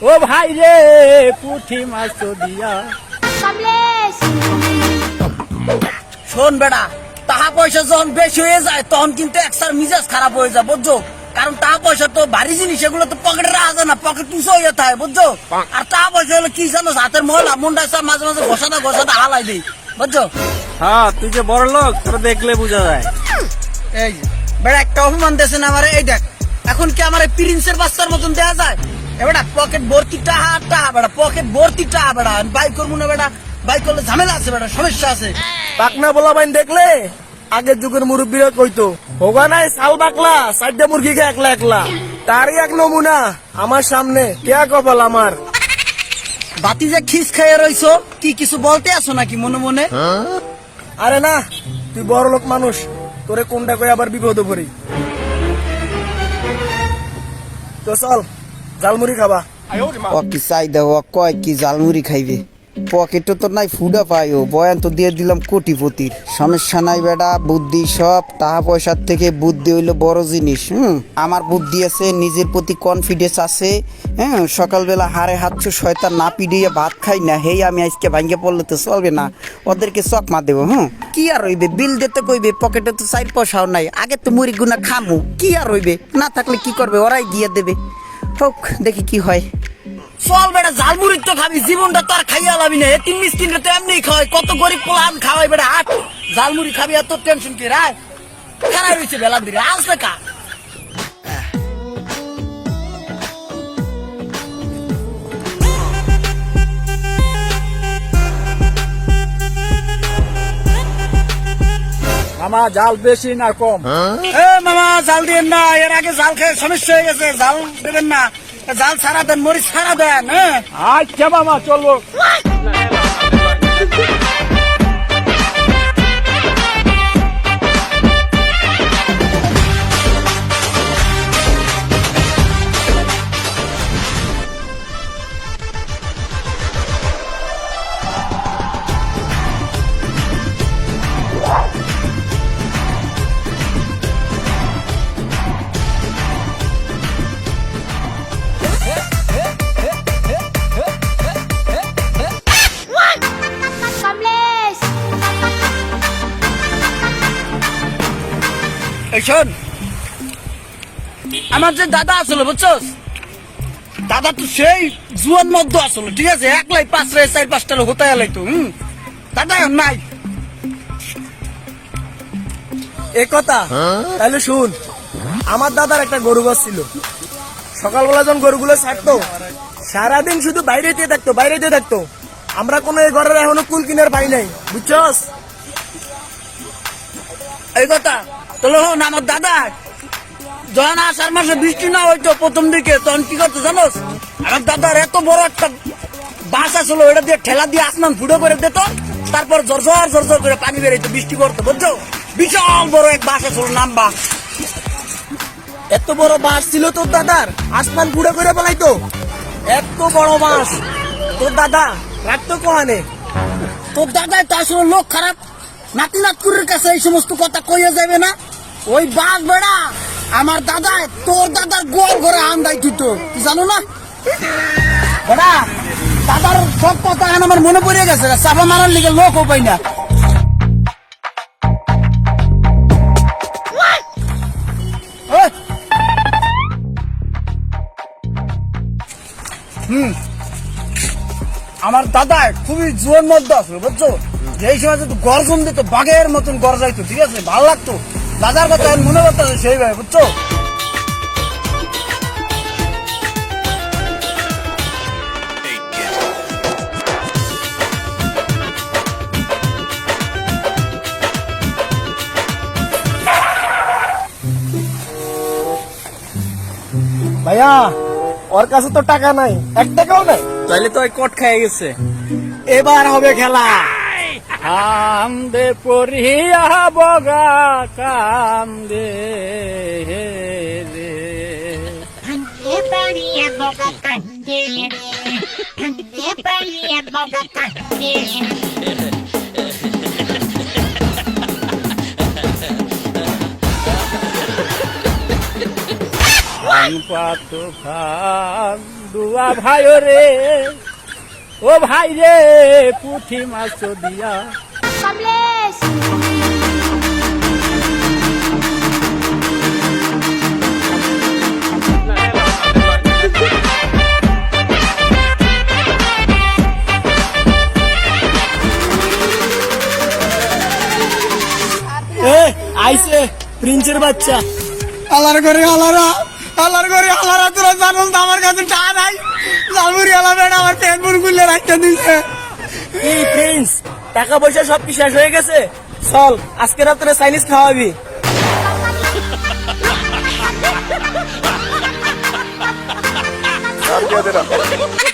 ও ভাই রে পুঁটি মাছ তো দিয়া। শোন বেটা, টাকা পয়সা যখন বেশি হয়ে যায় তখন কিন্তু একসার মিজাজ খারাপ হয়ে যায়, বুঝছো? কারণ টাকা পয়সা তো ভারী জিনিস, এগুলো তো পকেটে রাখা যায় না, পকেট টুসো হয়ে থাকে, বুঝছো? আর টাকা পয়সা হলো কি জানো, হাতের মহলা মুন্ডা সব মাঝে মাঝে ঘষাটা হালাই দিই, বুঝছো? হ্যাঁ তুই যে বড় লোক, তোরা দেখলে বোঝা যায়। এই যে বেটা একটা অপমান দেশে না আমারে, এই দেখ এখন কি আমার প্রিন্সের বাচ্চার মতন দেয়া যায়? বেটা পকেট ভর্তি টাকা বেটা, পকেট ভর্তি টাকা বেটা, বাইক করবো না বেটা, বাইক করলে ঝামেলা আছে বেটা, সমস্যা আছে। পাকনা বলা বাইন দেখলে আগের যুগের মুরব্বীরা কইতো হোগা নাই সাল বাকলা সাইডে মুরগি কে একলা একলা, তারই এক নমুনা আমার সামনে। কেয়া কপাল আমার। বাতি যে খিস খেয়ে রইছো, কি কিছু বলতে আসো নাকি মনে মনে? আরে না, তুই বড় লোক মানুষ, তোরে কোনটা কই আবার বিপদ করি। তো চল জালমুড়ি খাবা। ও কি চাইদা, ও কয় কি জালমুড়ি খাইবে, পকেটে তো নাই ফুডা পাইও, বয়ান তো দিয়ে দিলাম কোটিপতির। সমস্যা নাই বেটা, বুদ্ধি সব, টাকা পয়সার থেকে বুদ্ধি হইলো বড় জিনিস। আমার বুদ্ধি আছে, নিজের প্রতি কনফিডেন্স আছে। সকালবেলা হারে হাতছু শয়তান না পিডিয়ে ভাত খাই না, হেই আমি আজকে ভাঙ্গে পড়লে তো চলবে না, ওদেরকে চকমা দেবো। কি আর হইবে, বিল দিতে কইবে, পকেটে তো 4 পয়সাও নাই, আগে তো মুড়ি গুনা খামু, কি আর হইবে, না থাকলে কি করবে, ওরাই দিয়ে দেবে। হোক দেখি কি হয়। চল বেটা, ঝালমুড়ি তো খাবি, জীবনটা তো আর খাইয়া লাবি না, এতিম মিসকিনরা তো এমনি খাওয়াই, কত গরিব পোলান খাওয়াই বেটা, হাট ঝালমুড়ি খাবি, এত টেনশন কি রায়? খারাপ হয়েছে বেলা দিরে আসবে কা। মামা জাল বেশি না কম? এ মামা জাল দিয়েন না, এর আগে জাল খেয়ে সমস্যা হয়ে গেছে, জাল দেবেন না, জাল ছাড়া দেন, মরিচ ছাড়া দেন। আচ্ছা মামা চলবো। এই শোন, আমার যে দাদা আসলো বুঝছস, দাদা তো সেই জুয়ান মধ্য আসলো, ঠিক আছে, একলাই 4-5টা হতে এলাইতো। দাদা এখন নাই। এ কথা তাহলে শুন, আমার দাদার একটা গরু গাছ ছিল। সকালবেলা যখন গরুগুলো ছাড়তো, সারাদিন শুধু বাইরেতে থাকতো। আমরা কোনো এই ঘরের এখনো কুল কিনার পাই নাই, বুঝছস? এই কথা তাহলে হন, আমার দাদা যখন 8 মাসে বৃষ্টি না হইতো প্রথম দিকে, তখন কি করতো জানোস, আমার দাদার এত বড় একটা বাস আসলো, ওটা দিয়ে ঠেলা দিয়ে আসমান ফুটো করে দিত, তারপর ঝরঝর করে পানি বেরোইতো, বৃষ্টি পড়তো, বুঝছো? বিশাল বড় এক বাস আসলো, নাম বাস। এত বড় বাস ছিল তোর দাদার, আসমান পুড়ে করে বলাইতো। এত বড় বাস তোর দাদা রাখতো কোহানে? তোর দাদাই তো আসলে লোক খারাপ, নাতি নাতকুরের কাছে এই সমস্ত কথা কইয়া যাবে না। ওই বাস বেড়া আমার দাদাই তোর দাদার গোল ঘরে আন্দাই তুইতো, কি জানো না বেড়া? দাদার সব কথা এখন আমার মনে পড়ে গেছে, চাপা মারার লিগে লোকও পাই না। আমার দাদা খুবই জোর মধ্যে আসলো, বুঝছো? যেই সময় যদি গর্জন দিত, বাঘের মতন গর্জাইতো, ঠিক আছে, ভালো লাগতো। দাদার কথা মনে করতেছে সেইভাবে, বুঝছো? ভাইয়া ওর কাছে তো টাকা নাই, 1 টাকাও নাই। তাইলে তো ওই কট খেয়ে গেছে। এবার হবে খেলা। কান্দে পড়িয়া বগা কান্দে রে, কান্দে পড়িয়া বগা কান্দে রে, কান্দে পড়িয়া বগা কান্দে রে। তুফান দুয়া ভাই রে ও ভাই রে পুঁটি মাছ দিয়া কমলেশ আইসে প্রিন্সের বাচ্চা আলার করে আলারা তোরা জানোস না আমার কাছে টাকা নাই জামুরি আলা বেড়া আমার পেট পুর গুলে রাখতে দিছে এই প্রিন্স টাকা পয়সা সব কি শেষ হয়ে গেছে চল আজকে রাত্রে চাইনিজ খাওয়াবি Cambia de la